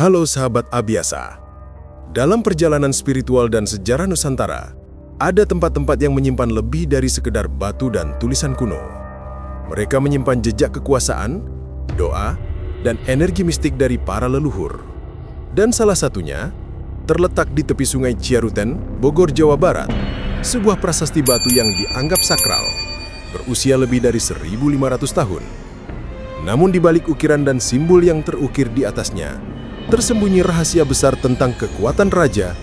Halo sahabat Abiasa. Dalam perjalanan spiritual dan sejarah Nusantara, ada tempat-tempat yang menyimpan lebih dari sekedar batu dan tulisan kuno. Mereka menyimpan jejak kekuasaan, doa, dan energi mistik dari para leluhur. Dan salah satunya terletak di tepi Sungai Ciaruten, Bogor, Jawa Barat, sebuah prasasti batu yang dianggap sakral, berusia lebih dari 1.500 tahun. Namun di balik ukiran dan simbol yang terukir di atasnya, tersembunyi rahasia besar tentang kekuatan raja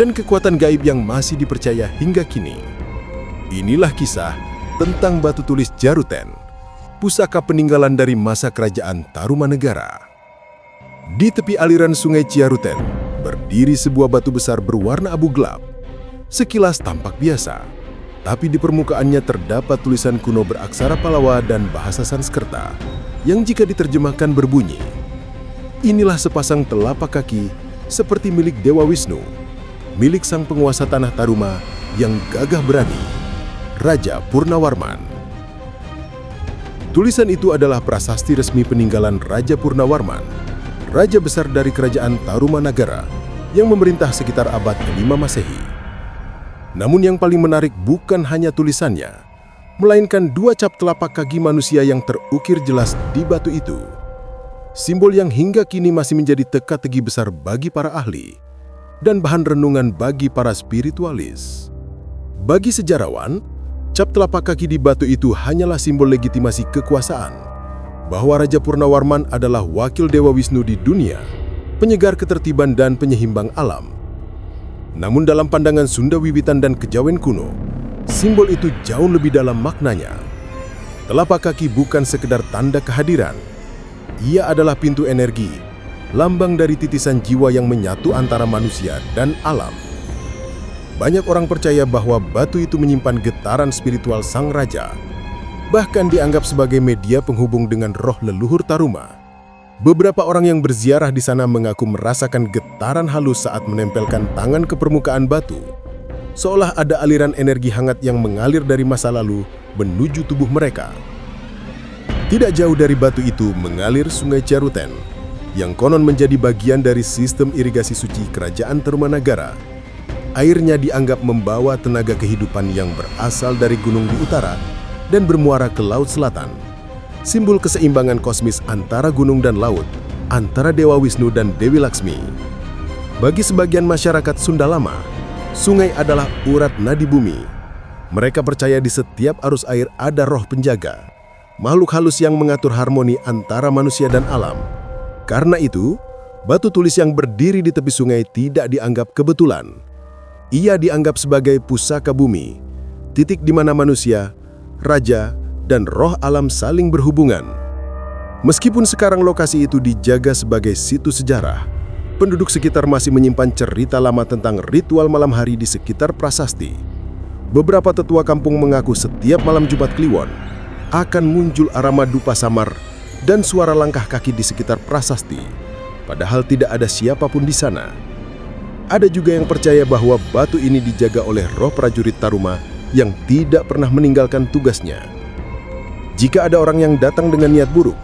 dan kekuatan gaib yang masih dipercaya hingga kini. Inilah kisah tentang batu tulis Jaruten, pusaka peninggalan dari masa kerajaan Tarumanegara. Di tepi aliran Sungai Ciaruten, berdiri sebuah batu besar berwarna abu gelap. Sekilas tampak biasa, tapi di permukaannya terdapat tulisan kuno beraksara Palawa dan bahasa Sanskerta, yang jika diterjemahkan berbunyi, "Inilah sepasang telapak kaki seperti milik Dewa Wisnu, milik sang penguasa tanah Taruma yang gagah berani, Raja Purnawarman." Tulisan itu adalah prasasti resmi peninggalan Raja Purnawarman, raja besar dari kerajaan Tarumanagara yang memerintah sekitar abad ke-5 Masehi. Namun yang paling menarik bukan hanya tulisannya, melainkan dua cap telapak kaki manusia yang terukir jelas di batu itu. Simbol yang hingga kini masih menjadi teka-teki besar bagi para ahli dan bahan renungan bagi para spiritualis. Bagi sejarawan, cap telapak kaki di batu itu hanyalah simbol legitimasi kekuasaan, bahwa Raja Purnawarman adalah wakil Dewa Wisnu di dunia, penyegar ketertiban dan penyeimbang alam. Namun dalam pandangan Sunda Wiwitan dan Kejawen kuno, simbol itu jauh lebih dalam maknanya. Telapak kaki bukan sekedar tanda kehadiran. Ia adalah pintu energi, lambang dari titisan jiwa yang menyatu antara manusia dan alam. Banyak orang percaya bahwa batu itu menyimpan getaran spiritual sang raja, bahkan dianggap sebagai media penghubung dengan roh leluhur Taruma. Beberapa orang yang berziarah di sana mengaku merasakan getaran halus saat menempelkan tangan ke permukaan batu, seolah ada aliran energi hangat yang mengalir dari masa lalu menuju tubuh mereka. Tidak jauh dari batu itu mengalir Sungai Ciaruten, yang konon menjadi bagian dari sistem irigasi suci Kerajaan Tarumanagara. Airnya dianggap membawa tenaga kehidupan yang berasal dari gunung di utara dan bermuara ke Laut Selatan. Simbol keseimbangan kosmis antara gunung dan laut, antara Dewa Wisnu dan Dewi Laksmi. Bagi sebagian masyarakat Sunda lama, sungai adalah urat nadi bumi. Mereka percaya di setiap arus air ada roh penjaga, makhluk halus yang mengatur harmoni antara manusia dan alam. Karena itu, batu tulis yang berdiri di tepi sungai tidak dianggap kebetulan. Ia dianggap sebagai pusaka bumi, titik di mana manusia, raja, dan roh alam saling berhubungan. Meskipun sekarang lokasi itu dijaga sebagai situs sejarah, penduduk sekitar masih menyimpan cerita lama tentang ritual malam hari di sekitar prasasti. Beberapa tetua kampung mengaku setiap malam Jumat Kliwon akan muncul aroma dupa samar dan suara langkah kaki di sekitar prasasti, padahal tidak ada siapapun di sana. Ada juga yang percaya bahwa batu ini dijaga oleh roh prajurit Taruma yang tidak pernah meninggalkan tugasnya. Jika ada orang yang datang dengan niat buruk,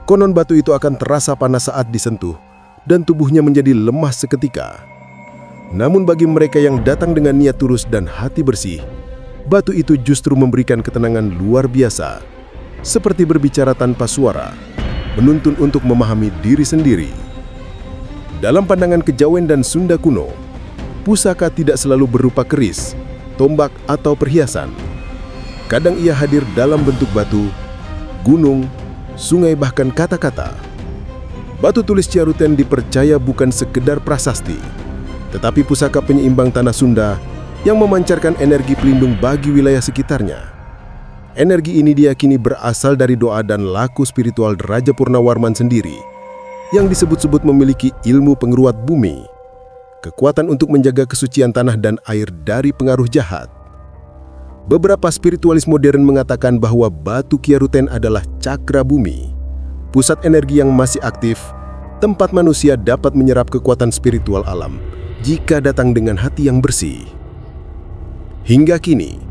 konon batu itu akan terasa panas saat disentuh dan tubuhnya menjadi lemah seketika. Namun bagi mereka yang datang dengan niat tulus dan hati bersih, batu itu justru memberikan ketenangan luar biasa, seperti berbicara tanpa suara, menuntun untuk memahami diri sendiri. Dalam pandangan Kejawen dan Sunda kuno, pusaka tidak selalu berupa keris, tombak, atau perhiasan. Kadang ia hadir dalam bentuk batu, gunung, sungai, bahkan kata-kata. Batu tulis Ciaruten dipercaya bukan sekedar prasasti, tetapi pusaka penyeimbang tanah Sunda yang memancarkan energi pelindung bagi wilayah sekitarnya. Energi ini diyakini berasal dari doa dan laku spiritual Raja Purnawarman sendiri, yang disebut-sebut memiliki ilmu pengeruat bumi, kekuatan untuk menjaga kesucian tanah dan air dari pengaruh jahat. Beberapa spiritualis modern mengatakan bahwa batu Ciaruten adalah cakra bumi, pusat energi yang masih aktif, tempat manusia dapat menyerap kekuatan spiritual alam jika datang dengan hati yang bersih. Hingga kini,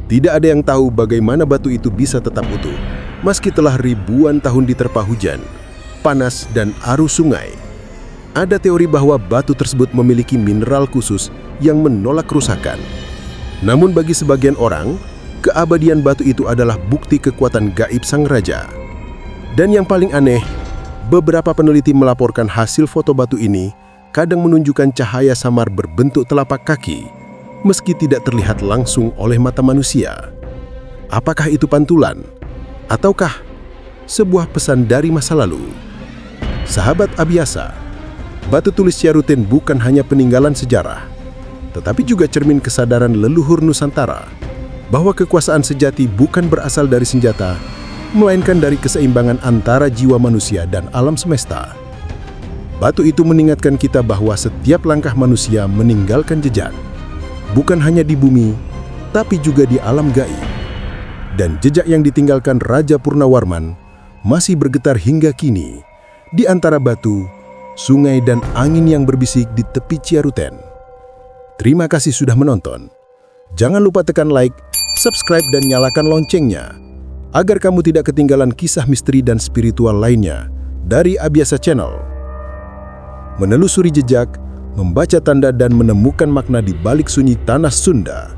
tidak ada yang tahu bagaimana batu itu bisa tetap utuh, meski telah ribuan tahun diterpa hujan, panas, dan arus sungai. Ada teori bahwa batu tersebut memiliki mineral khusus yang menolak kerusakan. Namun bagi sebagian orang, keabadian batu itu adalah bukti kekuatan gaib sang raja. Dan yang paling aneh, beberapa peneliti melaporkan hasil foto batu ini kadang menunjukkan cahaya samar berbentuk telapak kaki, meski tidak terlihat langsung oleh mata manusia. Apakah itu pantulan? Ataukah sebuah pesan dari masa lalu? Sahabat Abiasa, batu tulis Ciaruten bukan hanya peninggalan sejarah, tetapi juga cermin kesadaran leluhur Nusantara bahwa kekuasaan sejati bukan berasal dari senjata, melainkan dari keseimbangan antara jiwa manusia dan alam semesta. Batu itu mengingatkan kita bahwa setiap langkah manusia meninggalkan jejak, bukan hanya di bumi, tapi juga di alam gaib. Dan jejak yang ditinggalkan Raja Purnawarman masih bergetar hingga kini di antara batu, sungai, dan angin yang berbisik di tepi Ciaruten. Terima kasih sudah menonton. Jangan lupa tekan like, subscribe, dan nyalakan loncengnya agar kamu tidak ketinggalan kisah misteri dan spiritual lainnya dari Abiasa Channel. Menelusuri jejak, membaca tanda, dan menemukan makna di balik sunyi tanah Sunda.